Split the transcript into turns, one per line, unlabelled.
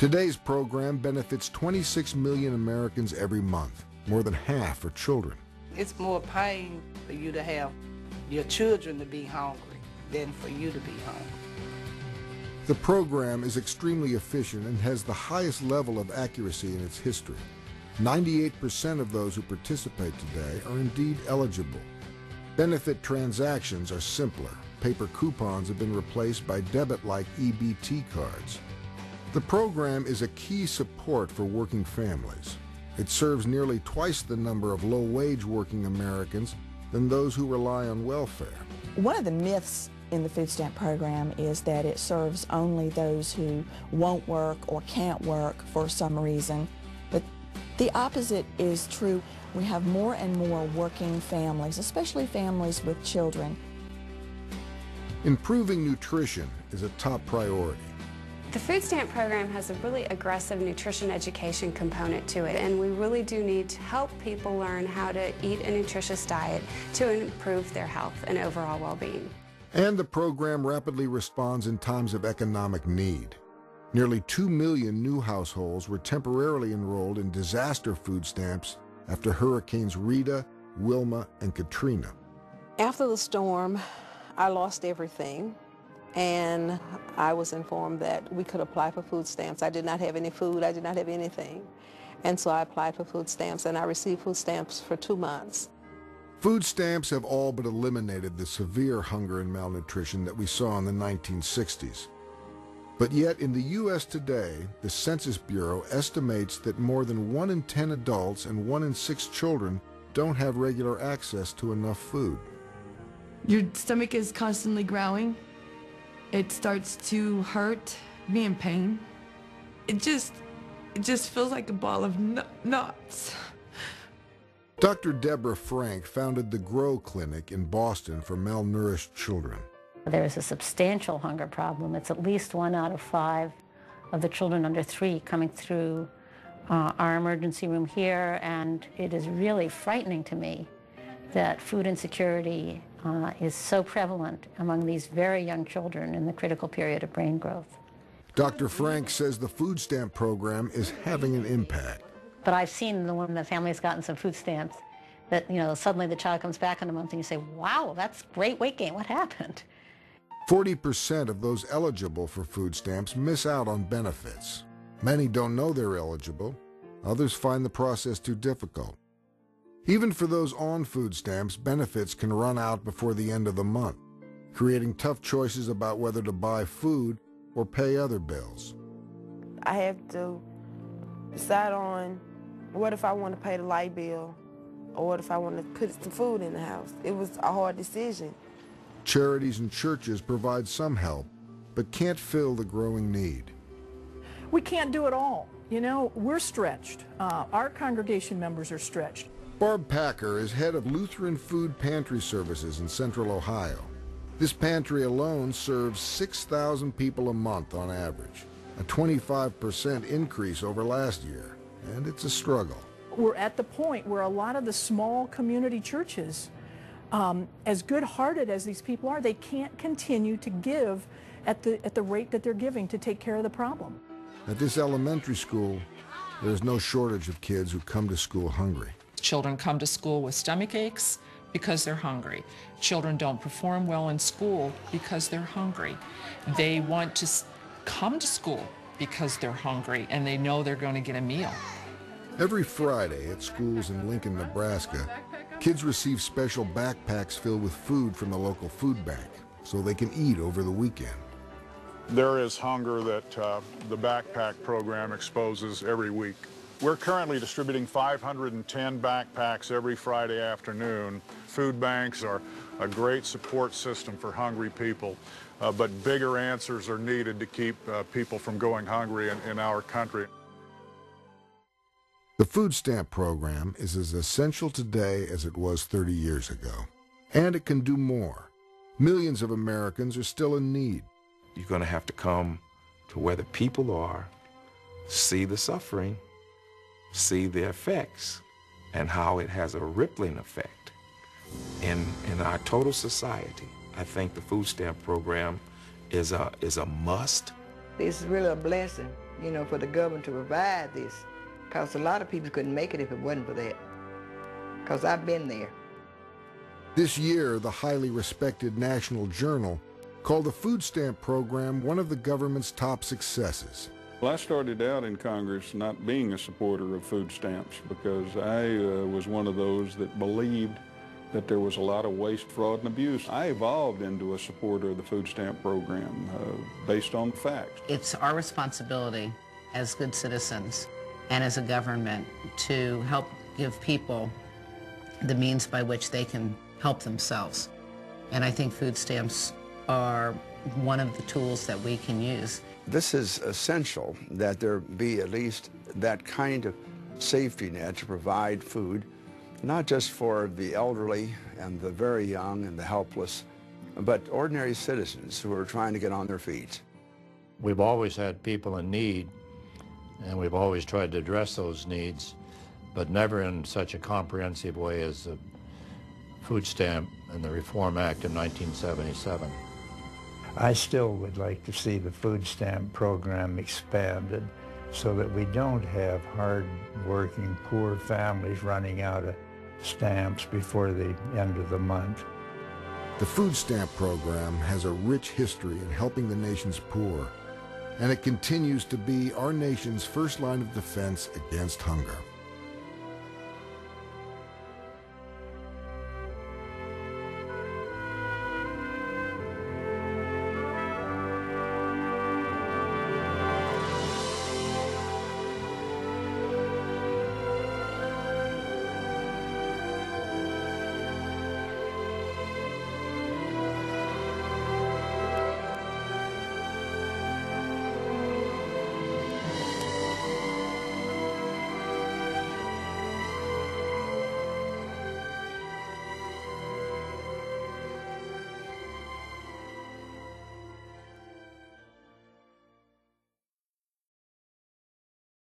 Today's program benefits 26 million Americans every month. More than half are children.
It's more pain for you to have your children to be hungry than for you to be hungry.
The program is extremely efficient and has the highest level of accuracy in its history. 98% of those who participate today are indeed eligible. Benefit transactions are simpler. Paper coupons have been replaced by debit-like EBT cards. The program is a key support for working families. It serves nearly twice the number of low-wage working Americans than those who rely on welfare.
One of the myths in the food stamp program is that it serves only those who won't work or can't work for some reason. But the opposite is true. We have more and more working families, especially families with children.
Improving nutrition is a top priority.
The food stamp program has a really aggressive nutrition education component to it, and we really do need to help people learn how to eat a nutritious diet to improve their health and overall well-being.
And the program rapidly responds in times of economic need. Nearly 2 million new households were temporarily enrolled in disaster food stamps after Hurricanes Rita, Wilma, and Katrina.
After the storm, I lost everything, and I was informed that we could apply for food stamps. I did not have any food, I did not have anything. And so I applied for food stamps, and I received food stamps for 2 months.
Food stamps have all but eliminated the severe hunger and malnutrition that we saw in the 1960s. But yet in the U.S. today, the Census Bureau estimates that more than 1 in 10 adults and 1 in 6 children don't have regular access to enough food.
Your stomach is constantly growling. It starts to hurt, be in pain. It just feels like a ball of knots.
Dr. Deborah Frank founded the GROW Clinic in Boston for malnourished children.
There is a substantial hunger problem. It's at least 1 out of 5 of the children under 3 coming through our emergency room here, and it is really frightening to me that food insecurity is so prevalent among these very young children in the critical period of brain growth.
Dr. Frank says the food stamp program is having an impact.
But I've seen when the family's gotten some food stamps that, suddenly the child comes back in a month and you say, wow, that's great weight gain, what happened?
40% of those eligible for food stamps miss out on benefits. Many don't know they're eligible. Others find the process too difficult. Even for those on food stamps, benefits can run out before the end of the month, creating tough choices about whether to buy food or pay other bills.
I have to decide on what if I want to pay the light bill or what if I want to put some food in the house. It was a hard decision.
Charities and churches provide some help, but can't fill the growing need.
We can't do it all. We're stretched. Our congregation members are stretched.
Barb Packer is head of Lutheran Food Pantry Services in Central Ohio. This pantry alone serves 6,000 people a month on average, a 25% increase over last year, and it's a struggle.
We're at the point where a lot of the small community churches, as good-hearted as these people are, they can't continue to give at the rate that they're giving to take care of the problem.
At this elementary school, there's no shortage of kids who come to school hungry.
Children come to school with stomach aches because they're hungry. Children don't perform well in school because they're hungry. They want to come to school because they're hungry and they know they're going to get a meal.
Every Friday at schools in Lincoln, Nebraska, kids receive special backpacks filled with food from the local food bank so they can eat over the weekend.
There is hunger that the backpack program exposes every week. We're currently distributing 510 backpacks every Friday afternoon. Food banks are a great support system for hungry people, but bigger answers are needed to keep people from going hungry in our country.
The food stamp program is as essential today as it was 30 years ago, and it can do more. Millions of Americans are still in need.
You're going to have to come to where the people are, see the suffering, see the effects, and how it has a rippling effect in our total society. I think the food stamp program is a must.
It's really a blessing
you know, for the government to provide this, because a lot of people couldn't make it if it wasn't for that, because I've been there.
This year, the highly respected National Journal called the food stamp program one of the government's top successes.
Well, I started out in Congress not being a supporter of food stamps because I was one of those that believed that there was a lot of waste, fraud, and abuse. I evolved into a supporter of the food stamp program based on facts.
It's our responsibility as good citizens and as a government to help give people the means by which they can help themselves. And I think food stamps are one of the tools that we can use.
This is essential that there be at least that kind of safety net to provide food, not just for the elderly and the very young and the helpless, but ordinary citizens who are trying to get on their feet.
We've always had people in need, and we've always tried to address those needs, but never in such a comprehensive way as the food stamp and the Reform Act of 1977.
I still would like to see the food stamp program expanded so that we don't have hard-working, poor families running out of stamps before the end of the month.
The food stamp program has a rich history in helping the nation's poor, and it continues to be our nation's first line of defense against hunger.